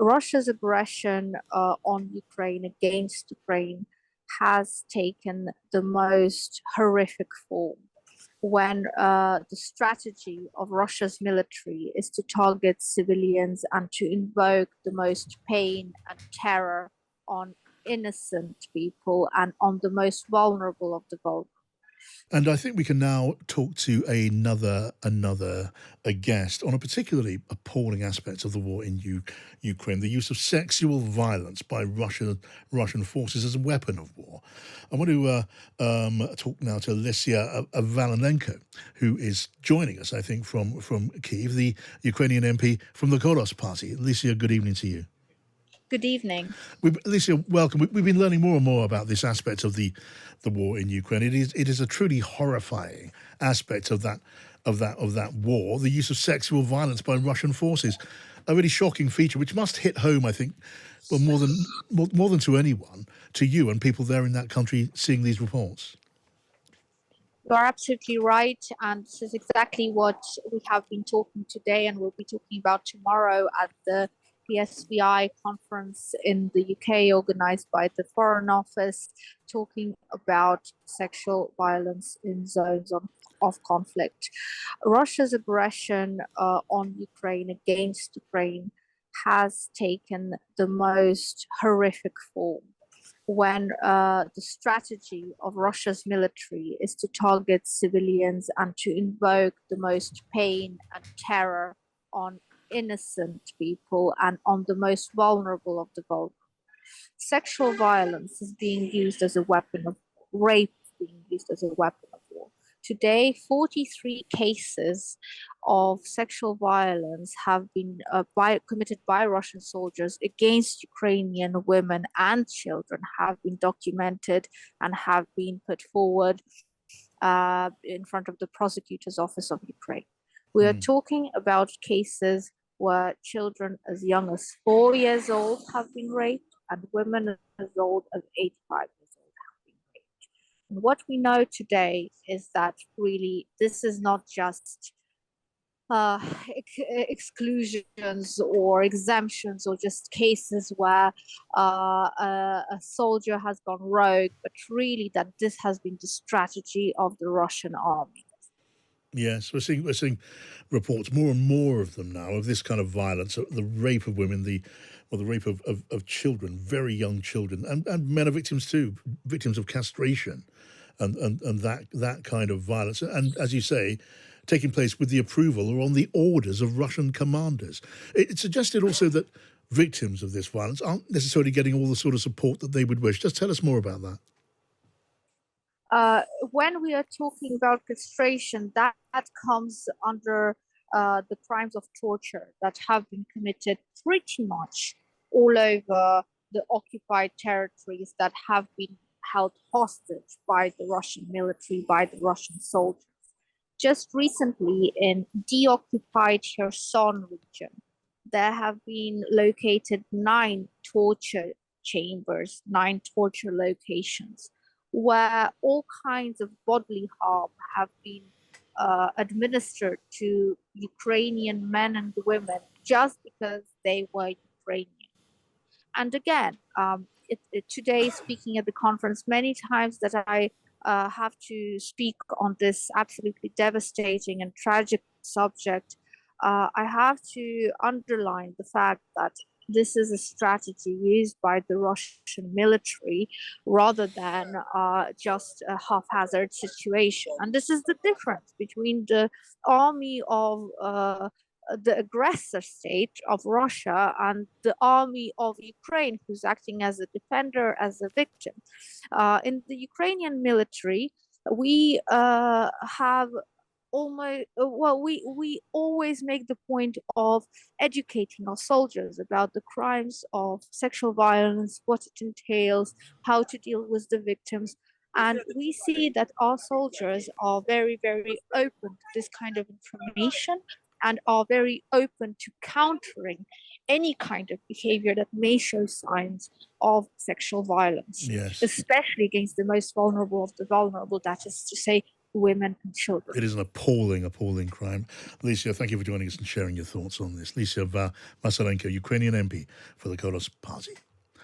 Russia's aggression on Ukraine, against Ukraine, has taken the most horrific form when the strategy of Russia's military is to target civilians and to invoke the most pain and terror on innocent people and on the most vulnerable of the vulnerable. And I think we can now talk to another a guest on a particularly appalling aspect of the war in Ukraine: the use of sexual violence by Russian forces as a weapon of war. I want to talk now to Lesia Vasylenko, who is joining us, I think, from Kyiv, the Ukrainian MP from the Golos Party. Lesia, good evening to you. Good evening. Alicia, welcome. We've been learning more and more about this aspect of the war in Ukraine. It is a truly horrifying aspect of that war. The use of sexual violence by Russian forces, a really shocking feature, which must hit home, I think, well, more than to anyone, to you and people there in that country seeing these reports. You are absolutely right, and this is exactly what we have been talking today, and we'll be talking about tomorrow at the PSVI conference in the UK, organized by the Foreign Office, talking about sexual violence in zones of conflict. Russia's aggression on Ukraine, against Ukraine, has taken the most horrific form when the strategy of Russia's military is to target civilians and to invoke the most pain and terror on innocent people and on the most vulnerable of the vulnerable. Sexual violence is being used as a weapon of rape, being used as a weapon of war. Today, 43 cases of sexual violence have been committed by Russian soldiers against Ukrainian women and children, have been documented and have been put forward in front of the prosecutor's office of Ukraine. We are talking about cases where children as young as 4 years old have been raped and women as old as 85 years old have been raped. And what we know today is that really this is not just exclusions or exemptions or just cases where a soldier has gone rogue, but really that this has been the strategy of the Russian army. Yes, we're seeing reports, more and more of them now, of this kind of violence, the rape of women, the rape of children, very young children, and men are victims too, victims of castration, and that kind of violence, and as you say, taking place with the approval or on the orders of Russian commanders. It suggested also that victims of this violence aren't necessarily getting all the sort of support that they would wish. Just tell us more about that. When we are talking about castration, that comes under the crimes of torture that have been committed pretty much all over the occupied territories that have been held hostage by the Russian military, by the Russian soldiers. Just recently in deoccupied Kherson region, there have been located 9 torture chambers, 9 torture locations, where all kinds of bodily harm have been administered to Ukrainian men and women just because they were Ukrainian. And again, today, speaking at the conference, many times that I have to speak on this absolutely devastating and tragic subject, I have to underline the fact that this is a strategy used by the Russian military rather than just a haphazard situation. And this is the difference between the army of the aggressor state of Russia and the army of Ukraine, who's acting as a defender, as a victim. In the Ukrainian military, we have almost we always make the point of educating our soldiers about the crimes of sexual violence, what it entails, how to deal with the victims. And we see that our soldiers are very, very open to this kind of information and are very open to countering any kind of behavior that may show signs of sexual violence, Yes. especially against the most vulnerable of the vulnerable, that is to say, women and children. It is an appalling, appalling crime. Lesia, thank you for joining us and sharing your thoughts on this. Lesia Vasylenko, Ukrainian MP for the Kolos Party.